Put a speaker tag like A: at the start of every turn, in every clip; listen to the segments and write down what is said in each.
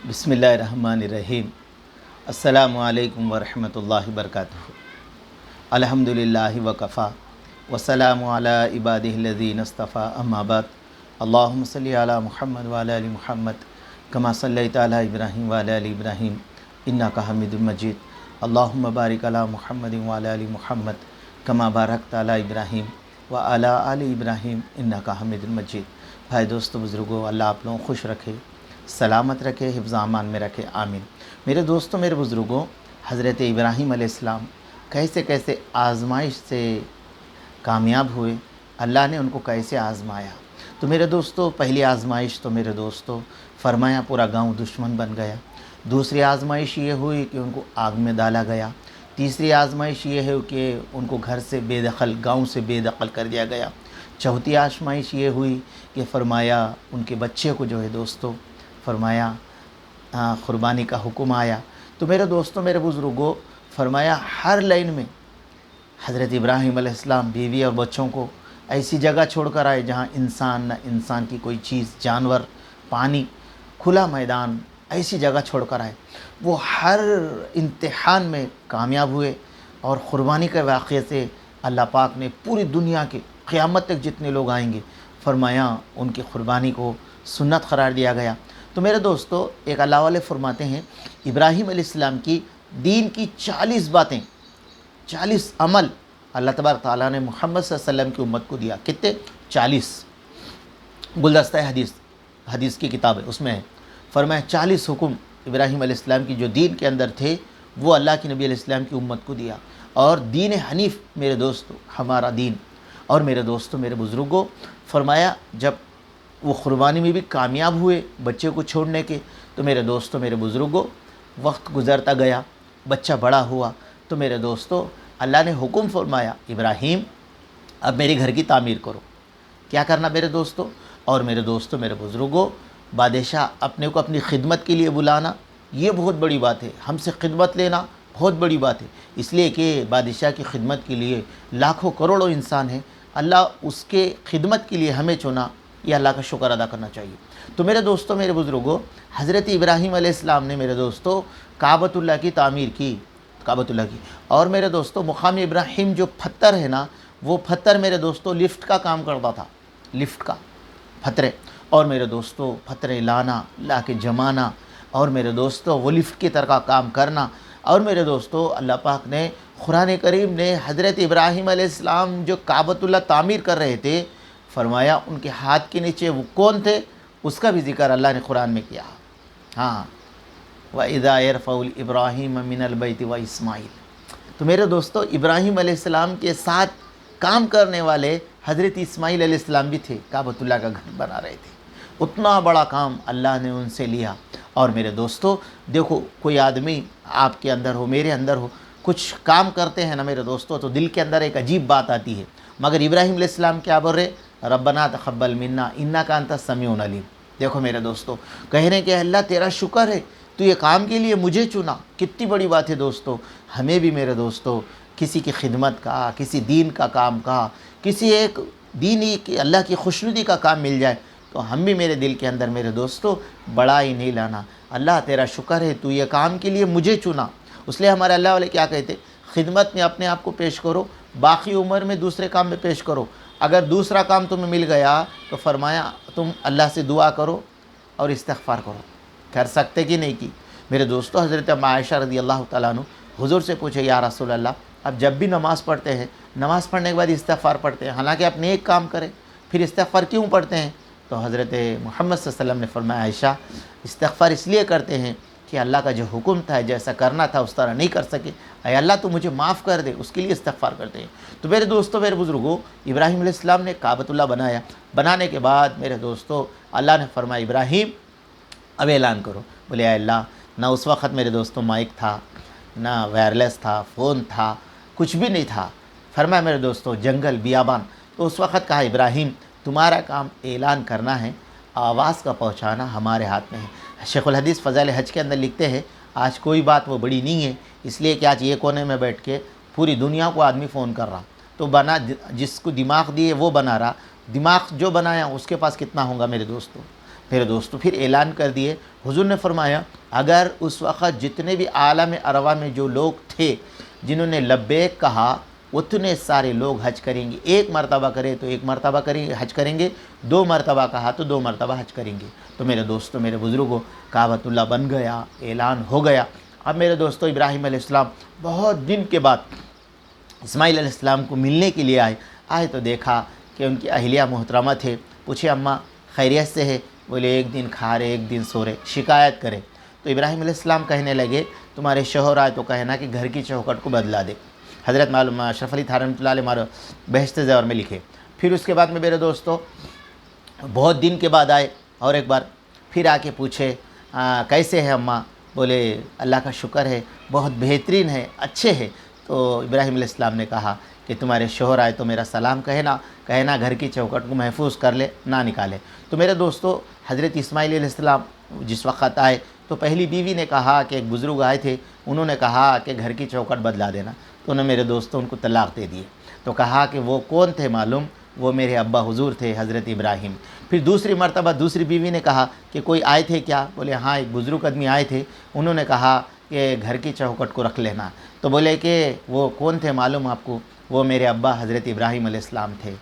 A: بسم اللہ الرحمن الرحیم۔ السلام علیکم ورحمۃ اللہ وبرکاتہ۔ الحمد للہ وکفا وسلام علی عبادہ الذین اصطفیٰ، اما بعد۔ اللہم صلی علی محمد وعلی آل محمد کما صلیت علی ابراہیم وعلی آل ابراہیم انک حمید مجید۔ اللہم بارک علی محمد وعلی آل محمد کما بارکت علی ابراہیم وعلی آل ابراہیم انک حمید مجید۔ بھائی دوستو بزرگو، اللہ آپ لوگوں کو خوش رکھے، سلامت رکھے، حفظ امان میں رکھے، آمین۔ میرے دوستوں، میرے بزرگوں، حضرت ابراہیم علیہ السلام کیسے کیسے آزمائش سے کامیاب ہوئے، اللہ نے ان کو کیسے آزمایا۔ تو میرے دوستو، پہلی آزمائش تو میرے دوستو فرمایا پورا گاؤں دشمن بن گیا۔ دوسری آزمائش یہ ہوئی کہ ان کو آگ میں ڈالا گیا۔ تیسری آزمائش یہ ہے کہ ان کو گھر سے بے دخل، گاؤں سے بے دخل کر دیا گیا۔ چوتھی آزمائش یہ ہوئی کہ فرمایا ان کے بچے کو جو ہے دوستو فرمایا قربانی کا حکم آیا۔ تو میرے دوستوں، میرے بزرگوں، فرمایا ہر لائن میں حضرت ابراہیم علیہ السلام بیوی اور بچوں کو ایسی جگہ چھوڑ کر آئے جہاں انسان نہ انسان کی کوئی چیز، جانور، پانی، کھلا میدان، ایسی جگہ چھوڑ کر آئے۔ وہ ہر امتحان میں کامیاب ہوئے، اور قربانی کے واقعے سے اللہ پاک نے پوری دنیا کے قیامت تک جتنے لوگ آئیں گے، فرمایا ان کی قربانی کو سنت قرار دیا گیا۔ تو میرے دوستو، ایک اللہ والے فرماتے ہیں ابراہیم علیہ السلام کی دین کی 40 باتیں، 40 عمل اللہ تبارک تعالیٰ نے محمد صلی اللہ علیہ وسلم کی امت کو دیا۔ کتنے؟ 40۔ گلدستہ حدیث کی کتاب ہے، اس میں ہے، فرمایا 40 حکم ابراہیم علیہ السلام کی جو دین کے اندر تھے وہ اللہ کے نبی علیہ السلام کی امت کو دیا۔ اور دین حنیف میرے دوستو ہمارا دین۔ اور میرے دوستو، میرے بزرگوں، فرمایا جب وہ قربانی میں بھی کامیاب ہوئے بچے کو چھوڑنے کے، تو میرے دوستو، میرے بزرگوں، وقت گزرتا گیا، بچہ بڑا ہوا، تو میرے دوستو اللہ نے حکم فرمایا ابراہیم اب میرے گھر کی تعمیر کرو۔ کیا کرنا میرے دوستو؟ اور میرے دوستو، میرے بزرگوں، بادشاہ اپنے کو اپنی خدمت کے لیے بلانا یہ بہت بڑی بات ہے۔ ہم سے خدمت لینا بہت بڑی بات ہے، اس لیے کہ بادشاہ کی خدمت کے لیے لاکھوں کروڑوں انسان ہیں، اللہ اس کے خدمت کے لیے ہمیں چنا، یہ اللہ کا شکر ادا کرنا چاہیے۔ تو میرے دوستو، میرے بزرگوں، حضرت ابراہیم علیہ السلام نے میرے دوستو کعبۃ اللہ کی تعمیر کی، کعبۃ اللہ کی۔ اور میرے دوستو مقام ابراہیم جو پتھر ہے نا، وہ پتھر میرے دوستو لفٹ کا کام کرتا تھا، لفٹ کا پتھرے۔ اور میرے دوستو پتھرے لانا، لا کے جمانا، اور میرے دوستو وہ لفٹ کی طرح کا کام کرنا۔ اور میرے دوستو اللہ پاک نے قرآن کریم نے حضرت ابراہیم علیہ السلام جو کعبۃ اللہ تعمیر کر رہے تھے، فرمایا ان کے ہاتھ کے نیچے وہ کون تھے، اس کا بھی ذکر اللہ نے قرآن میں کیا۔ ہاں، وَإِذَا يَرْفَعُ إِبْرَاهِيمَ مِنَ الْبَيْتِ وَإِسْمَاعِيلَ۔ تو میرے دوستو ابراہیم علیہ السلام کے ساتھ کام کرنے والے حضرت اسماعیل علیہ السلام بھی تھے، کعبۃ اللہ کا گھر بنا رہے تھے۔ اتنا بڑا کام اللہ نے ان سے لیا۔ اور میرے دوستو دیکھو، کوئی آدمی آپ کے اندر ہو، میرے اندر ہو، کچھ کام کرتے ہیں نا میرے دوستو، تو دل کے اندر ایک عجیب بات آتی ہے، مگر ابراہیم علیہ السلام کیا بول رہے؟ ربنا تقبل منا انک انت السمیع العلیم۔ دیکھو میرے دوستو، کہہ رہے ہیں کہ اللہ تیرا شکر ہے، تو یہ کام کے لیے مجھے چنا۔ کتنی بڑی بات ہے دوستو۔ ہمیں بھی میرے دوستو کسی کی خدمت کا، کسی دین کا کام کا، کسی ایک دینی کی اللہ کی خوشنودی کا کام مل جائے، تو ہم بھی میرے دل کے اندر میرے دوستو بڑا ہی نہیں لانا، اللہ تیرا شکر ہے تو یہ کام کے لیے مجھے چنا۔ اس لیے ہمارے اللہ والے کیا کہتے؟ خدمت میں اپنے آپ کو پیش کرو، باقی عمر میں دوسرے کام میں پیش کرو۔ اگر دوسرا کام تمہیں مل گیا تو فرمایا تم اللہ سے دعا کرو اور استغفار کرو۔ کر سکتے کہ نہیں کی؟ میرے دوستو حضرت عائشہ رضی اللہ تعالیٰ عنہ حضور سے پوچھے، یا رسول اللہ، اب جب بھی نماز پڑھتے ہیں، نماز پڑھنے کے بعد استغفار پڑھتے ہیں، حالانکہ آپ نیک کام کریں، پھر استغفار کیوں پڑھتے ہیں؟ تو حضرت محمد صلی اللہ علیہ وسلم نے فرمایا، عائشہ استغفار اس لیے کرتے ہیں کہ اللہ کا جو حکم تھا، جیسا کرنا تھا اس طرح نہیں کر سکے، اے اللہ تو مجھے معاف کر دے، اس کے لیے استغفار کرتے ہیں۔ تو میرے دوستو، میرے بزرگوں، ابراہیم علیہ السلام نے کعبۃ اللہ بنایا۔ بنانے کے بعد میرے دوستو اللہ نے فرمایا، ابراہیم اب اعلان کرو۔ بولے، اے اللہ، نہ اس وقت میرے دوستو مائک تھا، نہ وائرلیس تھا، فون تھا، کچھ بھی نہیں تھا۔ فرمایا میرے دوستو جنگل، بیابان۔ تو اس وقت کہا، ابراہیم تمہارا کام اعلان کرنا ہے، آواز کا پہنچانا ہمارے ہاتھ میں ہے۔ شیخ الحدیث فضائل حج کے اندر لکھتے ہیں، آج کوئی بات وہ بڑی نہیں ہے، اس لیے کہ آج یہ کونے میں بیٹھ کے پوری دنیا کو آدمی فون کر رہا، تو بنا جس کو دماغ دیے وہ بنا رہا، دماغ جو بنایا اس کے پاس کتنا ہوگا میرے دوستو؟ میرے دوستو پھر اعلان کر دیے، حضور نے فرمایا اگر اس وقت جتنے بھی عالم اروا میں جو لوگ تھے جنہوں نے لبیک کہا اتنے سارے لوگ حج کریں گے، ایک مرتبہ کرے تو ایک مرتبہ حج کریں گے، دو مرتبہ کہا تو دو مرتبہ حج کریں گے۔ تو میرے دوستو میرے بزرگوں کعبۃ اللہ بن گیا، اعلان ہو گیا۔ اب میرے دوستو ابراہیم علیہ السلام بہت دن کے بعد اسماعیل علیہ السلام کو ملنے کے لیے آئے تو دیکھا کہ ان کی اہلیہ محترمہ تھے، پوچھے اماں خیریت سے ہے؟ بولے ایک دن کھا رہے ایک دن سو رہے، شکایت کرے۔ تو ابراہیم علیہ السلام کہنے لگے تمہارے شوہر آئے تو کہنا کہ گھر کی چوکھٹ کو بدلا دے۔ حضرت معلوم اشرف علی تھانوی رحمۃ اللہ علیہ ہمارے بہشت زیور میں لکھے۔ پھر اس کے بعد میں میرے دوستو بہت دن کے بعد آئے اور ایک بار پھر آ کے پوچھے کیسے ہے اماں؟ بولے اللہ کا شکر ہے، بہت بہترین ہے، اچھے ہے۔ تو ابراہیم علیہ السلام نے کہا کہ تمہارے شوہر آئے تو میرا سلام کہنا گھر کی چوکھٹ کو محفوظ کر لے، نہ نکالے۔ تو میرے دوستو حضرت اسماعیل علیہ السلام جس وقت آئے تو پہلی بیوی نے کہا کہ ایک بزرگ آئے تھے، انہوں نے کہا کہ گھر کی چوکھٹ بدلا دینا، تو انہوں نے میرے دوستوں ان کو طلاق دے دیے۔ تو کہا کہ وہ کون تھے معلوم؟ وہ میرے ابا حضور تھے حضرت ابراہیم۔ پھر دوسری مرتبہ دوسری بیوی نے کہا کہ کوئی آئے تھے کیا؟ بولے ہاں ایک بزرگ آدمی آئے تھے، انہوں نے کہا کہ گھر کی چوکھٹ کو رکھ لینا۔ تو بولے کہ وہ کون تھے معلوم آپ کو؟ وہ میرے ابا حضرت ابراہیم علیہ السلام تھے،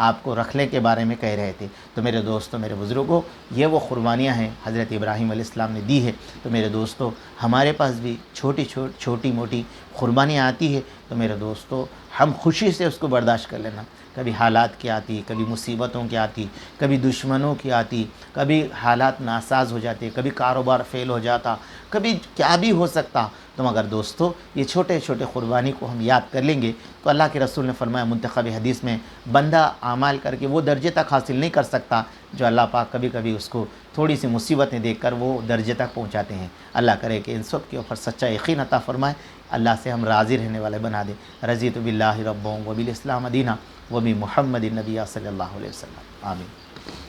A: آپ کو رکھنے کے بارے میں کہہ رہے تھے۔ تو میرے دوستو میرے بزرگوں یہ وہ قربانیاں ہیں حضرت ابراہیم علیہ السلام نے دی ہے۔ تو میرے دوستو ہمارے پاس بھی چھوٹی موٹی قربانیاں آتی ہے، تو میرے دوستو ہم خوشی سے اس کو برداشت کر لینا۔ کبھی حالات کی آتی، کبھی مصیبتوں کی آتی، کبھی دشمنوں کی آتی، کبھی حالات ناساز ہو جاتے، کبھی کاروبار فیل ہو جاتا، کبھی کیا بھی ہو سکتا۔ تو مگر دوستو یہ چھوٹے قربانی کو ہم یاد کر لیں گے تو اللہ کے رسول نے فرمایا منتخب حدیث میں بندہ اعمال کر کے وہ درجے تک حاصل نہیں کر سکتا جو اللہ پاک کبھی کبھی اس کو تھوڑی سی مصیبتیں دیکھ کر وہ درجے تک پہنچاتے ہیں۔ اللہ کرے کہ ان سب کے اوپر سچا یقین عطا فرمائے، اللہ سے ہم راضی رہنے والے بنا دے۔ رضیت باللہ ربا وبالاسلام دینہ وبمحمد النبی صلی اللہ علیہ وسلم، آمین۔